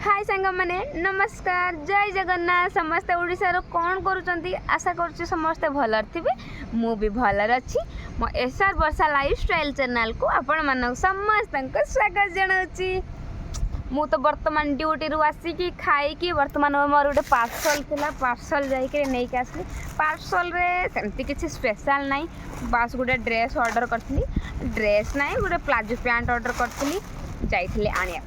हाय सांग मैंने नमस्कार जय जगन्नाथ समस्ते ओडिशार कौन करुँच आशा कर समस्ते भल थे मु भी भल अच्छी मो एसआर वर्षा लाइफस्टाइल चैनल को आपण मान समस्त स्वागत जनाऊँगी। मु तो बर्तमान ड्यूटी रू आसिकी खाई बर्तमान मोर गोटे पार्सल थिला पार्सल जाइके नहीं आसली पार्सल रे सेमती किसी स्पेशल नाई बास गोटे ड्रेस ऑर्डर करी ड्रेस नाई गोटे प्लाजो पैंट ऑर्डर करी जाइए आने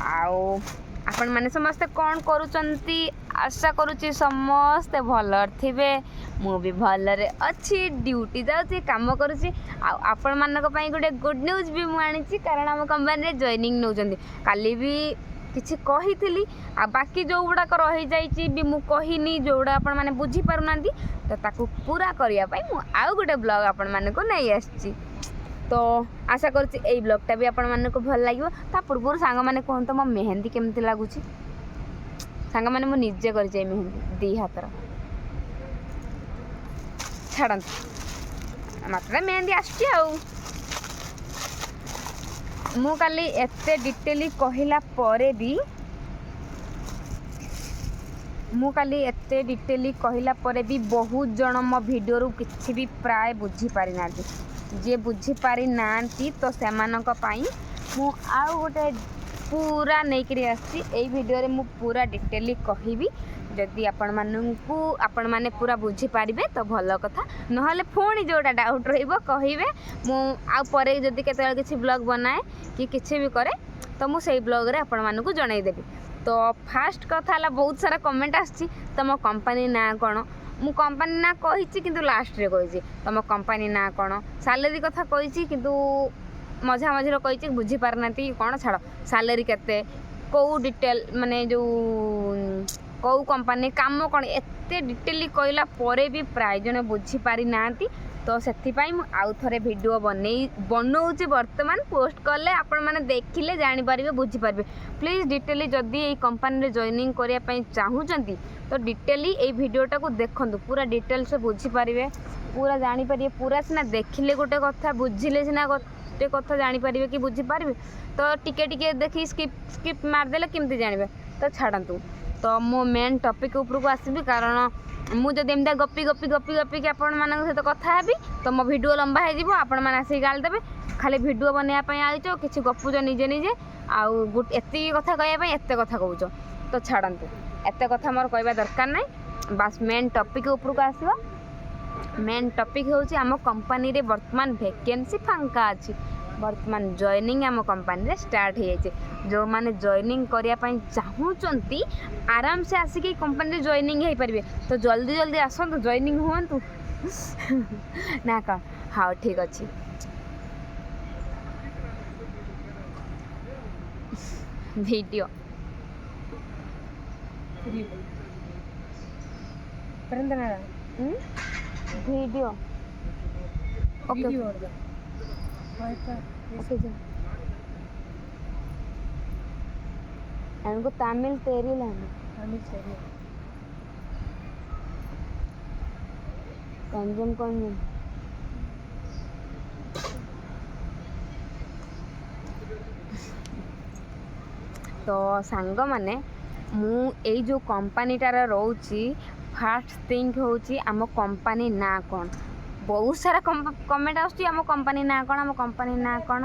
आउ आपण माने समस्ते कौन करुचंती आशा करुच्ची समस्ते भल थे मु भी भलरे अच्छी ड्यूटी जाऊँगी काम करुच्ची आपण मानक पई गोटे गुड न्यूज भी मु आनी कारण आम कंपनी रे जॉइनिंग नौजंती काली भी किछि कही आ बाकी जो गुड़ाक रही जाइए भी मु कहनी जोड़ा आपण माने बुझी पारुनांती तो ताकू पूरा करिया पई मु आउ गोटे ब्लॉग आपण माने को नहीं आछि। तो आशा करुच्ची एई ब्लॉगटा भी आपण माने को भल लागिवो। ता पूर्व सांग माने कहंतो मो मेहंदी केमती लागुची सांग माने मु निजे कर जाय मेहंदी दी हातर छाड़न मात्र मेहंदी आछि आउ मु काली एते डिटेली कहिला परे भी बहुत जन मो वीडियो रू किछि भी प्राय बुझी पारि नांती जे बुझी पारि नांती तो सेमानक पई मु आउ गोटे पूरा नहीं करी आसी एई वीडियो रे मु पूरा डिटेली कहिबी जदि आपण माने पूरा बुझी पारिबे तो भल कथा नहले फोनी जोटा डाउट रहइबो कहिबे मु आ परे जदि केते किछि ब्लॉग बनाए कि किछि भी करे तो मु सेई ब्लॉग रे आपण मानकु जणाई देबी। तो फास्ट कथा हला बहुत सारा कमेंट आछि तम कंपनी ना कोन मु कंपनी ना कहिछि किंतु लास्ट रे कहिछि तम कंपनी ना कोन सैलरी कथा कहिछि किंतु मझा मझिर कहिछि बुझी पारनाती कोन छाड़ सैलरी केते को डिटेल माने जो कौ कंपनी काम कौन एते डिटेली कहला परे भी प्राय जने बुझी पारि नांती तो सेथिपाई मु आउ थरे वीडियो बनाऊँगी वर्तमान पोस्ट कले आपण माने देखिले जानि पारिबे बुझी पारिबे। प्लीज डिटेली जदि एई कंपनी रे जॉइनिंग करिया पई चाहूचंती तो डिटेली एई वीडियोटा को देखंतु पूरा डिटेल से बुझी पारिबे पूरा जानि पारिबे पूरा सिना देखिले गोटे कथा बुझिले सिना गोटे कथा जानि पारिबे कि बुझी पारिबे तो टिके टिके देखि स्किप मार देले केमती जानिबे तो छाड़ंतु। तो मो मेन टॉपिक ऊपर को आसबी कारण मुझे एमती गपी गपी गपी गपी कि आपण मान सहित कथा हेबी तो मो वीडियो लंबा हो आपण मैंने आसिक गाल देवे खाली वीडियो बनवाई आईच कि गपुच निजे निजे आउ एति कथा कहवाई एत कथा कहूच तो छाड़ंतु एत कथा मोर कहवा दरकार ना बास मेन टॉपिक ऊपर को आसवा। मेन टॉपिक होची आम कंपनी रे वर्तमान वैकेंसी फांका अच्छी वर्तमान जॉइनिंग आम कंपनी रे स्टार्ट हो जाए जो माने जॉइनिंग करिया पई चाहूचंती आराम से आसिक कंपनी रे जॉइनिंग हो पारे तो जल्दी जल्दी आसतु जॉइनिंग हुंतु ना का हाँ ठीक अच्छे। वीडियो वीडियो ओके हमको तमिल तेरी कंजम तो सांग माने मु एई जो कंपनीटार रोची फास्ट थिंग होची आम कंपनी ना कौन बहुत सारा कमेंट आम कंपनी ना कौन आम कंपनी ना कौन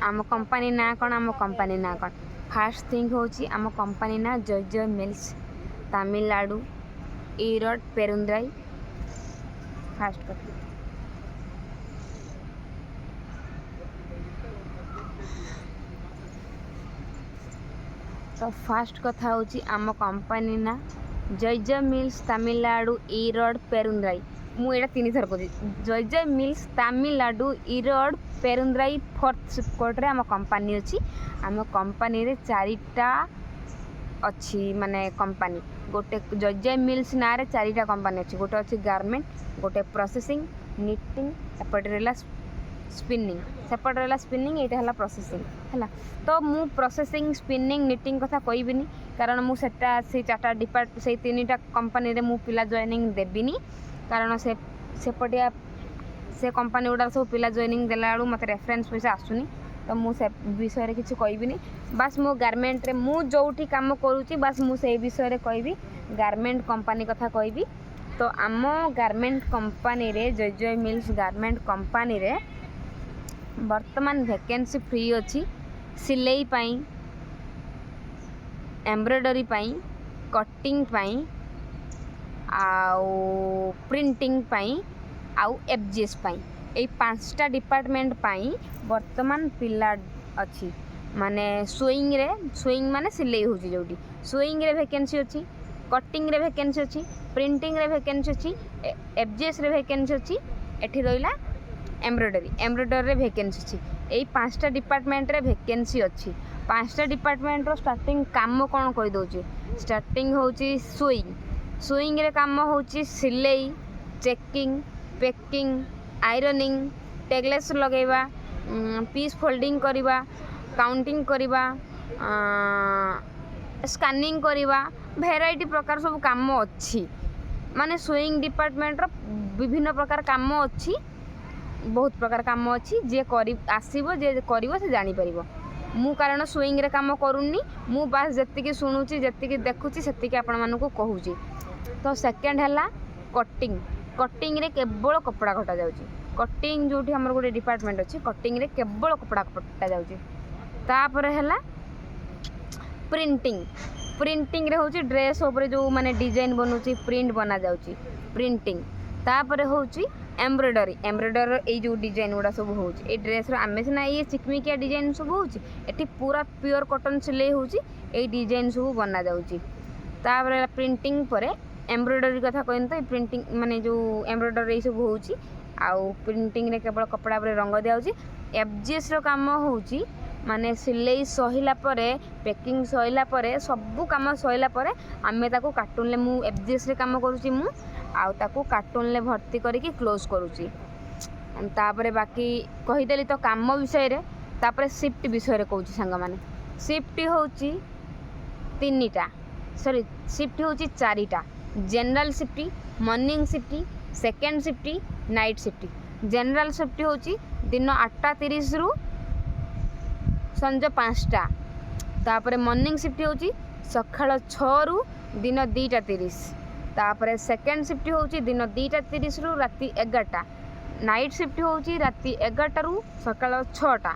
आम कंपनी ना कौन आम कंपनी ना कौन फास्ट थिंग होची आम कंपनी ना जय जय मिल्स तमिलनाडु ईरोड पेरुंद्राई फास्ट कथा तो फास्ट कथा होची आम कंपनी ना जय जय मिल्स तमिलनाडु ईरोड पेरुंद्राई मु एटा 3 थर कहूँ जय जय मिल्स तमिलनाडु ईरोड पेरुंद्राई 4th सिपकोट रे आम कंपनी अच्छी आम कंपनी रे 4टा अच्छी माने कंपनी गोटे जय जय मिल्स ना रे 4टा कंपनी अच्छी गोटे अच्छी गारमेंट गोटे प्रोसेसिंग निटिंग एपटे रहला स्पिनिंग सेपटे रहला स्पिनिंग ये है प्रोसेसिंग है तो मु प्रोसेसिंग स्पिनिंग निटिंग कथा कहबिनी कारण मु सेटा से 4टा डिपार्ट से 3टा कंपनी रे मु पिला जॉइनिंग देबिनी कारण सेपटिया से कंपनी गुड़ा सब पिला जॉइनिंग देला मत रेफरेंस पैसा आसुनी तो मु से विषय किसी कहबी बास मो गारमेंट रे मु जोठी काम करूची बास मु से विषय कहबी गारमेंट कंपनी कथा कहबी। तो आम गारमेंट कंपनी रे जय जय मिल्स गारमेंट कंपनी रे वर्तमान वैकेंसी फ्री अच्छी सिलाई पाई एम्ब्रॉयडरी पाई कटिंग पाई आउ प्रिंटिंग पाई आउ एफजीएस पाई ए 5टा डिपार्टमेंट पाई वर्तमान पिला अच्छी माने सुइंग माने सिलाई होची जोटी सुइंग रे वैकेंसी अच्छी कटिंग रे वैकेंसी अच्छी प्रिंटिंग रे वैकेंसी अच्छी एफजीएस रे वैकेंसी अच्छी एठी रहिला एम्ब्रॉयडरी रे वैकेंसी अच्छी ए 5टा डिपार्टमेंट रे वैकेंसी अच्छी 5टा डिपार्टमेंट रो स्टार्टिंग काम कौन कहि दोची स्टार्टिंग होची सुइंग रे काम होची सिलाई चेकिंग पैकिंग आयरनिंग टैगलेस लगेवा पीस फोल्डिंग करवा काउंटिंग करवा स्कैनिंग करवा भेराइटी प्रकार सब काम अच्छी माने सुइंग डिपार्टमेंट रो विभिन्न प्रकार काम अच्छी बहुत प्रकार काम अच्छी जे करी आसीबो जे करिवो से जानि परिबो मु कारण सुइंग रे काम करूनी मु बास जत्तिकी सुनुची जत्तिकी देखुची सेत्तिकी आपण मानकू कहूची। तो सेकेंड हैला कटिंग रे केवल कपड़ा कटा जाउची कटिंग जोठी हमर गोटे डिपार्टमेंट अच्छी कटिंग रे केवल कपड़ा कटा जाउची। तापर हैला प्रिंटिंग रे होची ड्रेस ऊपर जो माने डिजाइन बनउची प्रिंट बना जाउची प्रिंटिंग। तापर होची एम्ब्रॉयडरी ए जो डिजाइन गुड़ा सब होची ए ड्रेस रो आमे सिना ये चिकमिकिया डिजाइन सब होची एठी पूरा प्योर कॉटन सिलाई होची ए डिजाइन सब बना जाउची। तापर प्रिंटिंग परे एम्ब्रॉयडरी कथा कहन तो प्रिंटिंग माने जो एम्ब्रॉयडरी सब होची आउ प्रिंटिंग रे केवल कपड़ा पर रंग दिया होची। एफजीएस रो काम होची माने सिलाई सहिला परे पैकिंग सहिला परे सबु काम सहिला परे आमे ताको कार्टून ले मु एफजीएस रे काम करूची मु आउ ताको कार्टून ले भर्ती करके क्लोज करूची। तापरे बाकी कहिदेली तो काम विषय रे तापरे शिफ्ट विषय रे कहूची संग माने शिफ्ट होची 3टा सॉरी शिफ्ट होची 4टा general shift morning shift second shift night shift. General shift होची दिन 8:30 रु संज 5टा। तापरे मॉर्निंग शिफ्ट होची सकाळ 6 रु दिन 2:30। तापरे सेकेंड शिफ्ट होची दिन 2:30 रु राति 11टा। नाइट शिफ्ट होची राति 11टा रु सकाळ 6टा।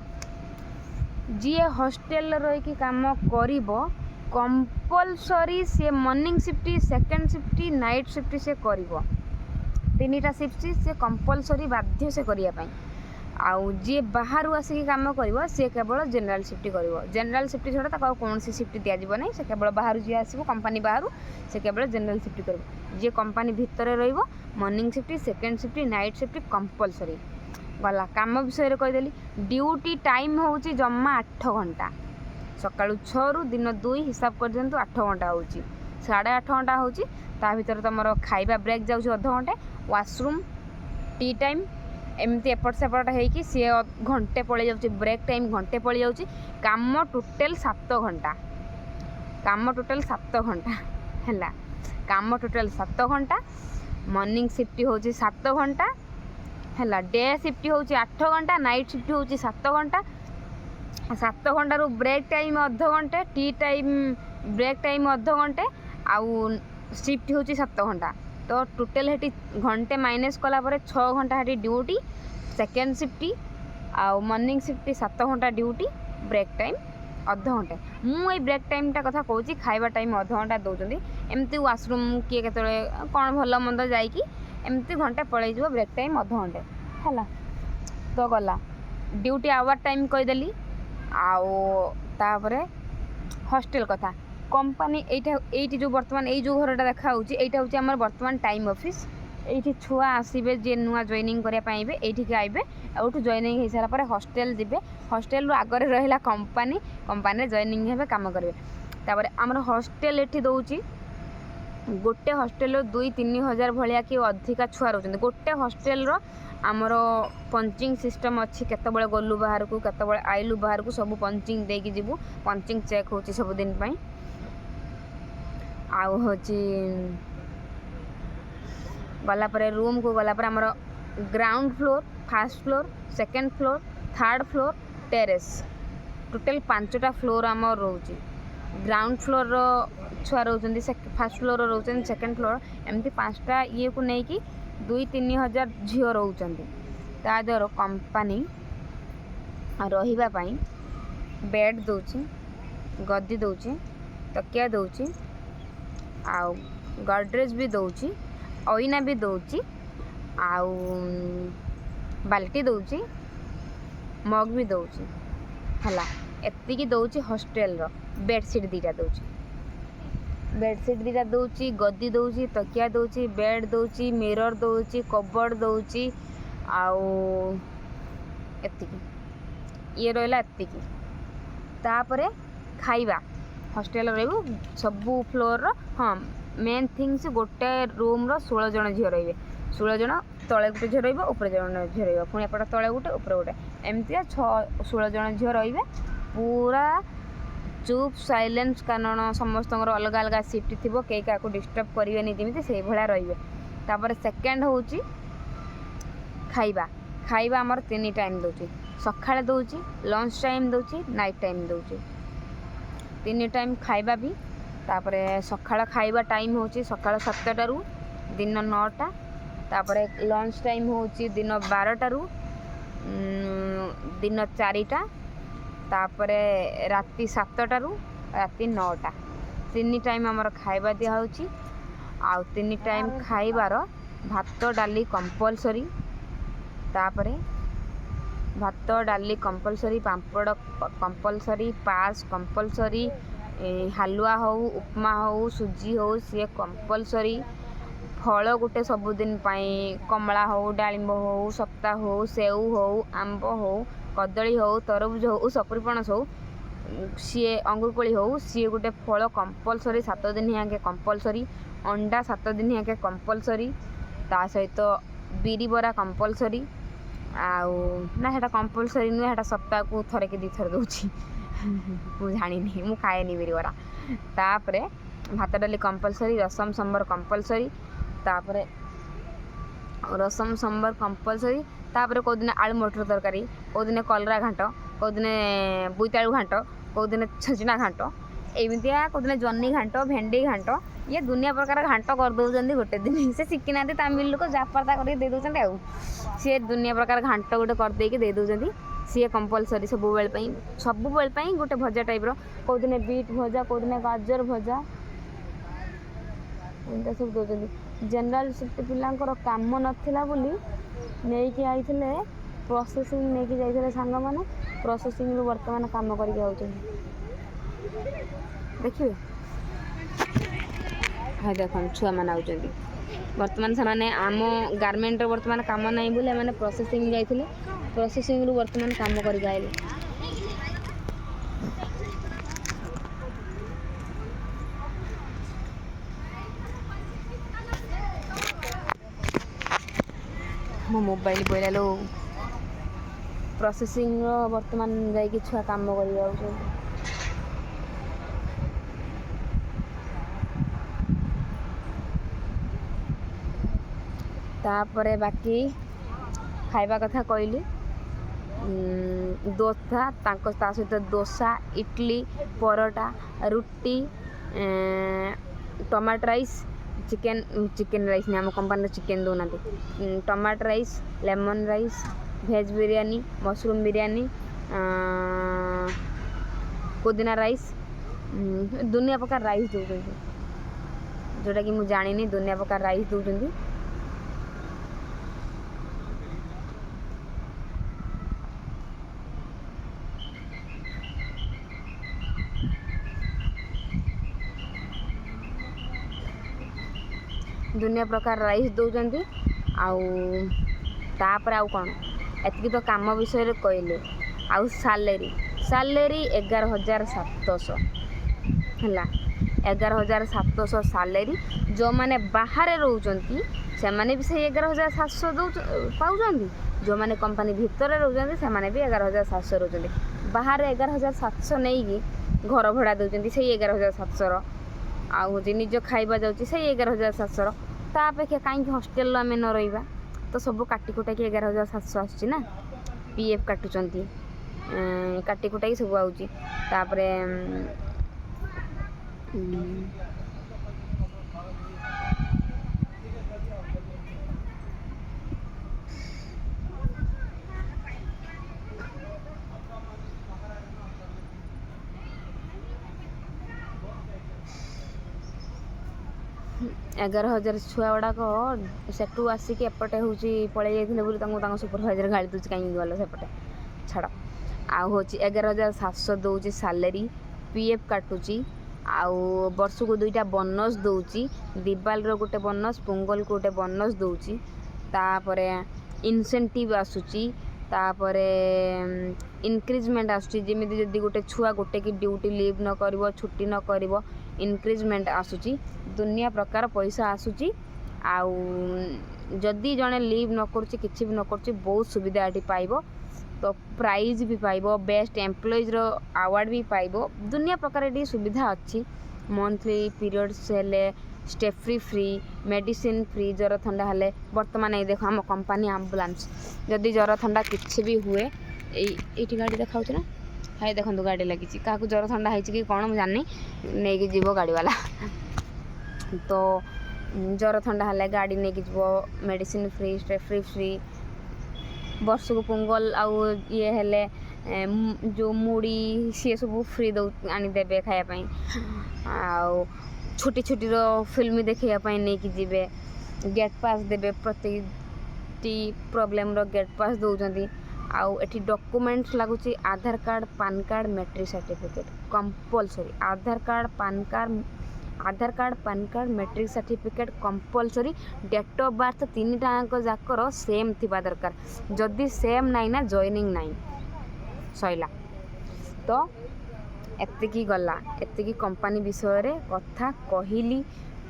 जी हॉस्टेल रही कि काम करिवो कंपलसरी से morning shift second shift night shift से करिवो 3टा शिफ्ट से कंपलसरी बाध्य से करिया पई। आउ जी बाहर आसिक काम करिवो से केवल जनरल शिफ्ट करिवो जनरल शिफ्ट छड़ा ताको कौन सी शिफ्ट दिया जीव नहीं से केवल बाहर जी आसीबो कंपनी बाहर से केवल जनरल शिफ्ट करिवो। जे कंपनी भितर रहिवो morning shift second shift night shift compulsory गला। काम विषय रे कहिदेली ड्यूटी टाइम होची जम्मा 8 घंटा सकाळु 6 रु दिन 2 हिसाब कर दियंतु 8 घंटा होची 8.5 घंटा होची। ता भीतर तमरो खाइबा ब्रेक जाउची आधा घंटे वाशरूम टी टाइम एमती एपट सेपट होगी सी घंटे पड़े जाऊँगी ब्रेक टाइम घंटे पड़ जाऊँगी काम टोटल 7 घंटा है काम टोटल 7 घंटा। मॉर्निंग शिफ्ट होची 7 घंटा है डे शिफ्ट होची 8 घंटा नाइट शिफ्ट होची 7 घंटा 7 घंटा रू ब्रेक टाइम अध घंटे टी टाइम ब्रेक टाइम अध घंटे आउ शिफ्ट होची 7 घंटा। तो टोटल हेटी घंटे माइनस कला पर 6 घंटा हेटी ड्यूटी सेकेंड शिफ्ट आउ मॉर्निंग शिफ्ट 7 घंटा ड्यूटी ब्रेक टाइम अध घंटे। मुझे ब्रेक टाइम टा कथा कहूँ खाइबा टाइम अध घंटा दौरान एमती वाशरूम किए के कौन भल मंद जाकि एमती घंटे पलैज ब्रेक टाइम अध घंटे है। तो गला ड्यूटी आवर टाइम कहीदेली आउे हॉस्टेल कथा कंपनी एठी जो वर्तमान ये जो घरटा देखा यहाँ हूँ आम वर्तमान टाइम ऑफिस ये छुआ आसबे जे नुआ जॉइनिंग करने ये आइबे आउट जॉइनिंग हो सारा हॉस्टेल जीवे हॉस्टेल आगे रहा कंपनी कंपनी जॉइनिंग हे काम करेंगे। तापर आमर हॉस्टेल ये दौर गोटे हॉस्टेल 2-3 हजार भाया कि अधिका छुआ रोच गोटे हॉस्टेल आमर पंचिंग सिस्टम अच्छी केतबले गलु बाहर को केतबले आइलु बाहर को सब पंचिंग देकी जीवु पंचिंग चेक होची सब दिन पई आउ होची गला पर रूम को गला पर आमर ground floor first floor second floor third floor terrace total 5टा फ्लोर आम रोचे ग्राउंड फ्लोर छुआ रोचे फर्स्ट फ्लोर रोचे सेकेंड फ्लोर एमती 5टा ये को लेकिन 2-3 हजार झील रोचंती तादर कंपनी रही बेड दौची गद्दी दौची तकिया दौची आउ गडरेज भी दौची ऑइना भी दौची आउ बाल्टी दौची मग भी दौची हला एतिकी दौची हॉस्टेल रो बेडसीट 2टा दौची बेडसीट 2टा दौची गद्दी दौची तकिया दौची बेड दौची मिरर दौची कबर्ड दौची आउ एतिकी ये रहा एतिकी तापरे खाइबा हॉस्टेल रो सबू फ्लोर हाँ मेन थिंग्स गोटे रूम रो 16 जन झील रही 16 जन तले गोटे झील ऊपर जन झील पुणी एपटे तले गोटे ऊपर गोटे एमती 16 जन झील रे पूरा चुप साइलेंस कारण समस्त अलग अलग सिफ्ट थी कई क्या डिस्टर्ब करेंगे जमी से भाया रे सेकेंड हूँ खाइबा खाइबा आमर 3 टाइम दौची सकाଳେ दौची लंच टाइम दौची नाइट टाइम दौची 3 टाइम खाइबा भी तापरे सकाळ खाइबा टाइम होची सकाळ 7टा रु दिन 9टा तापरे लंच टाइम होची दिन 12टा रु दिन 4टा तापरे राति 7टा रु राति 9टा 3 टाइम आमर खाइबा दिया होची आ 3 टाइम खाइबार भात डाली कंपलसरी तापरे भात डाली कंपलसरी पांपड़ कंपलसरी पास कंपलसरी हालुआ हो उपमा हो सुजी हो सी कंपलसरी फल गोटे सबुदिन कमला हो डालिंब हो सप्ता हो सेऊ हो आंब हो कदली हो तरबुज हो सपुरी पणस हो सी अंगुरकोली हो सी गोटे फल कंपलसरी 7 दिन याके कंपलसरी अंडा 7 दिन याके कंपलसरी ता सहित बिरी बरा कंपलसरी आउ ना हेटा कंपलसरी नुहे हेटा सप्ताह को थरे के 2 थर दूची मु जानी मु खाएनी बिरी बरा तापरे भात डाली कंपलसरी रसम संबर कंपलसरी तापरे रसम संबर कंपलसरी तापरे को दिन आलू मटर तरकारी को दिन कलरा घाट को दिन बोईतालू घाट को दिन छचिना घाट एमतिया को दिन जन्नी घाट भेंडी घाट ये दुनिया प्रकार घाट कर दौरान गोटे दिन से शिखी ना तमिल लोक जापारता कर दे दौरान आउ सी दुनिया प्रकार घाट गोटे करदेक दे दौरान सी कंपलसरी सब बेल गोटे भजा टाइप रो दिन बीट भजा को दिन गाजर भजा एंता सब दौरान जनरल शिफ्ट पिलांकर काम नथिला बोली नहीं आई प्रोसेसिंग नहीं जाइए सांग मैंने प्रोसेसिंग वर्तमान काम करके देखिए हाँ देख छुआ मैंने आउट बर्तमान से आम गारमेंट बर्तमान काम ना बोले मैंने प्रोसेसिंग जाइए प्रोसेसिंग बर्तमान काम करके आइले मो मोबाइल पड़ा लो प्रोसेसिंग बर्तमान जाइए छुआ काम कर तापरे बाकी खाइबा कथा कहली दोसा ता सहित दोसा इडली परोटा रुटी टमाटो राइस चिकेन राइस नहीं आम कंपनी चिकेन दौना tomato rice lemon rice veg biryani mushroom biryani पुदीना राइस दुनिया प्रकार राइस दौरान जोटा कि मुझे जानी दुनिया प्रकार राइस दौरान दुनिया प्रकार राइस दौरान आउपर आउ कौन एति तो काम विषय कहले आउ सालेरी 11,700 है 11,700 सालेरी जो मैंने बाहर रोचंती से माने भी से 11,700 पाउछंती जो मैंने कंपनी भितर रोचंती से माने भी 11,700 रोचंती बाहर 11,700 नहीं कि घर भड़ा दौरान से 11,700 आउ हूँ निज खाइबा जाऊँगी से 11,700 ता अपेक्षा कहीं हॉस्टेल आम न रहा तो सब काटिकुटा कि 11,700 आसना पीएफ काटुंट काटी कुटाई सब आउची तापरे एगार हजार छुआ गुड़ाक सेठू आसिक एपटे हूँ पलि जाते सुपरभाइजर गाड़ी दूसरी कहीं गल सेपटे छाड़ आउ हूँ 11,700 दौर सालेरी पीएफ काटुची आउ वर्ष को 2टा बोनस दौची दिवाल गोटे बोनस पोंगल को गोटे बोनस दौची तापरे इनसेंटिव आसुची तापरे इनक्रिजमेंट आसुची जेमिति जदि गोटे छुआ गोटे की ड्यूटी लीव न करिवो छुट्टी न करिवो इनक्रिजमेंट आसुची दुनिया प्रकार पैसा आसुची आउ जदि जड़े लीव न करुच्ची किसी भी न करुच्ची बहुत सुविधा ये पाइबो तो प्राइज भी पाइबो बेस्ट एम्प्लॉइज रो अवार्ड भी पाइबो दुनिया प्रकार ये सुविधा अच्छी मंथली पीरियड्स हेले स्टेप फ्री मेडिसिन फ्री जर थंडा हेले वर्तमान ये देखो आम कंपनी एम्बुलेंस जदि जर थंडा किसी भी हुए ये गाड़ी देखा ना हाय देखो गाड़ी लगी क्या जर थंडा है कि कौन मुझे जानी नहीं जीव गाड़ी वाला तो जर थंडा हेले गाड़ी नहीं जीव मेडिसिन फ्री स्टेप फ्री वर्ष को पोंगल आउ ये हेले जो मुड़ी सी सब फ्री दौ आनीदे खायापी आउ छोटी छोटी फिल्म देखापी नहीं कि जीवे गेट पास देवे प्रति प्रॉब्लम रो गेट पास दौरान आउ एटी डॉक्यूमेंट्स लगुच Aadhaar card PAN card matric certificate compulsory Aadhaar card PAN card matric certificate compulsory date of birth 3टाक जाकर सेम थिबा दरकार जदि सेम नाई ना जॉइनिंग नाई सैला तो एतिकी गला एतिकी कंपनी विषय रे कथा कहली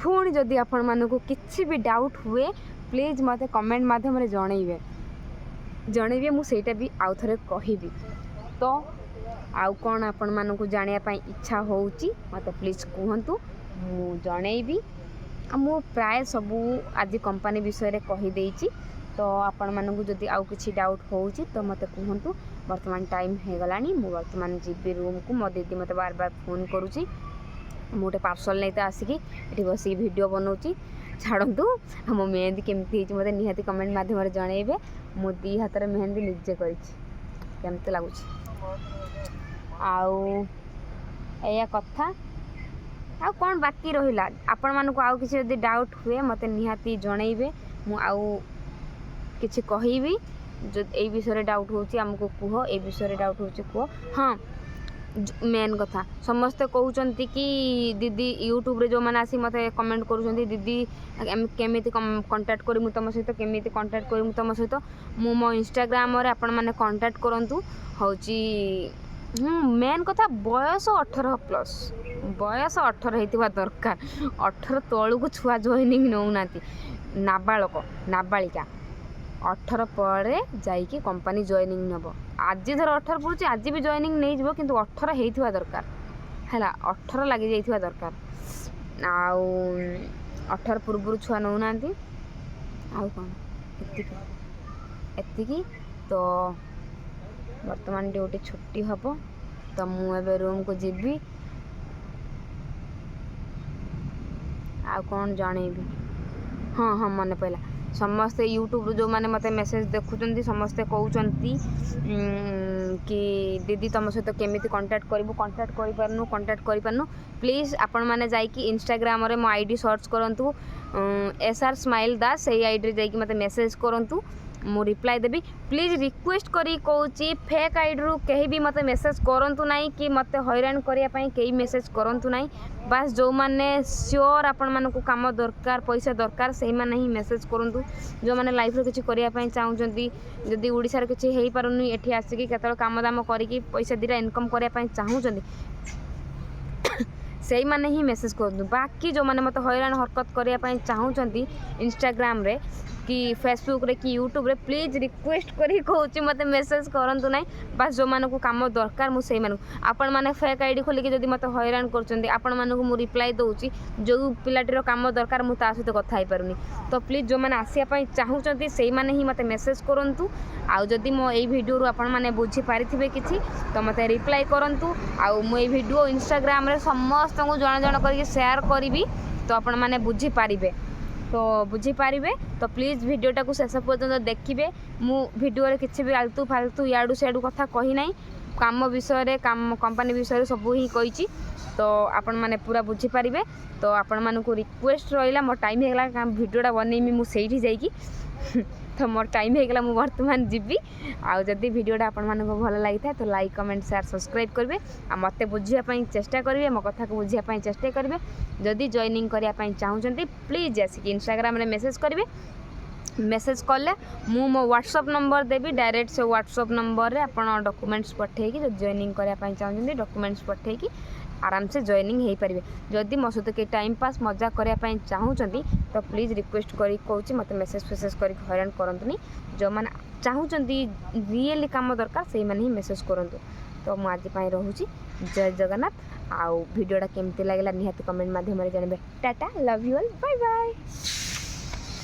पुणी जदि आपण मानकु किछि भी डाउट हुए प्लीज मते कमेंट माध्यम रे जणैबे मु सेटा भी आउ थरे कहिबी तो आउ कौन आपण मानकु जानिया पई इच्छा होउची मते प्लीज कहंतु मु जणैबी मु प्राय सबू आज कंपनी विषय रे कहि देइची तो आपण मानकु जदि आउ किछि डाउट होउची तो मते कहंतु वर्तमान टाइम हे गलानी मु वर्तमान जीबी रूम को मो दीदी मते बार बार फोन करूची मु गोटे पार्सल नहीं तो आसिकी ये बस वीडियो बनाऊँगी छाड़ू मो मेहंदी केमती मत निहाती कमेंट माध्यम जनइबे मो दी हाथ में मेहंदी निजे करमती लगुच आया कथा आ कौन बाकी रहा आपण मानक आउ किसी यदि डाउट हुए मत निहाती जनइबे मु आउ किछि कहबी जो ए विषय डाउट होची हमको कह ए विषय डाउट होची कह हाँ मेन कथा समस्ते कहते कि दीदी यूट्यूब रे जो मैंने आसी मत कमेंट करूँ दीदी केमी कंटाक्ट करी तुम सहित केमी कंटाक्ट करी तुम सहित मो इंस्टाग्राम रे आपण मैंने कंटाक्ट करूँ हूँ मेन कथा बयस 18+ बयस 18 होता दरकार 18 तलू को छुआ जॉइनिंग नौना नाबालक नाबालिका 18 पर जाइकी कंपनी जॉइनिंग नब आज धर 18 पड़ुची आज भी जॉइनिंग नहीं जीवो किंतु 18 होइथिबा दरकार हैला 18 लगी जाइथिबा दरकार आउ 18 पूर्व छुआ नौना आउ कौन एतिकी तो वर्तमान ड्यूटी छुट्टी हम तो मुझे रूम को जीवी आ कौन जनइबी हाँ हाँ मन पड़ा समस्ते यूट्यूब जो मैंने मत मेसेज देखुं समस्ते कहते कि दीदी तुम सहित केमी कंटाक्ट करूँ कंटाक्ट करूँ प्लीज आपण मैंने जाइए इंस्टाग्राम रे मो आईडी सर्च करूँ SR स्माइल दास से आईडी जाइए मत मेसेज करूँ मु रिप्लाई देबी प्लीज रिक्वेस्ट करी कहूँ फेक आईडी रू कहीं भी मत मेसेज करूँ ना कि मत हैरान करने कई मेसेज करूँ ना बास जो मैंने श्योर आपण मानक काम दरकार पैसा दरकार से मैंने ही मेसेज करूँ जो मैंने लाइफ रे किछि करने चाहूँगी जदि ओडिशार किछि हो पारुनी एठी आसिकी केतल काम दाम करिकी पैसा दीटा इनकम करने चाहूँगी से मैंने ही मेसेज करूँ बाकी जो मैंने मत हैरान हरकत करने चाहूँगी इंस्टाग्राम रे कि फेसबुक रे कि यूट्यूब रे प्लीज रिक्वेस्ट करी कहूँ मत मेसेज करूँ ना बास जो मानक कम दरकार मुझे आपण मैंने फेक आईडी खोलिक जब मत हैरान कर आपण मानक मुझे रिप्लाई दूसरी जो पिलाटीर कम दरकार मुझे ता सहित कथा हो पारुनी तो प्लीज जो मैंने आसापी चाहूँगी से मैंने ही मत मेसेज करूँ आदि मो यही भिडियो आपण मैंने बुझीपारि किसी तो मत रिप्लाई करूँ आई भिडियो इंस्टाग्राम रे समस्त को जन जन कर शेयर करी तो आपण मैंने बुझीपारे तो बुझीपारे तो प्लीज़ भिडियोटा को शेष पर्यटन देखिए मु भिडियो रे किसी भी आलतू फालतू इयाड़ू सियाड़ू कथा कही ना काम विषय काम कंपनी विषय सब ही कही तो आपण मैंने पूरा बुझीपारे तो आपण मानक रिक्वेस्ट रहा मोर टाइम होगा भिडियोटा बनईमी मुझे जाइकी तो मोर टाइम होगा मुझे बर्तमान जीवी आदि भिडियोटा आपण मानक भल लगी था तो लाइक कमेंट शेयर सब्सक्राइब करेंगे आ मत बुझापी चेष्टा करेंगे मो कथा को बुझापी चेष्टा करेंगे जदि जॉइनिंग करने चाहूँगी प्लीज आसिक इंस्टाग्राम रे मेसेज करेंगे मेसेज कले मु मो व्हाट्सअप नंबर देवी डायरेक्ट से व्हाट्सअप नंबर रे आपण डॉक्यूमेंट्स पठेकी जो जॉइनिंग करने चाहूँगी डॉक्यूमेंट्स पठेकी आराम से जॉइनिंग हो पारे जदि मो सहित कि टाइम पास मजा करने चाहूँगी तो प्लीज रिक्वेस्ट करी कहूँ मत मेसेज फेसेज कर हैरान करतुनी जो मैंने चाहूँगी रियली काम दरकार से मैंने ही मेसेज करूँ तो मुझे आज रोची जय जगन्नाथ आउ भिडियोटा केमती लगे निहाती कमेंट माध्यम जानवे टाटा love you all bye bye.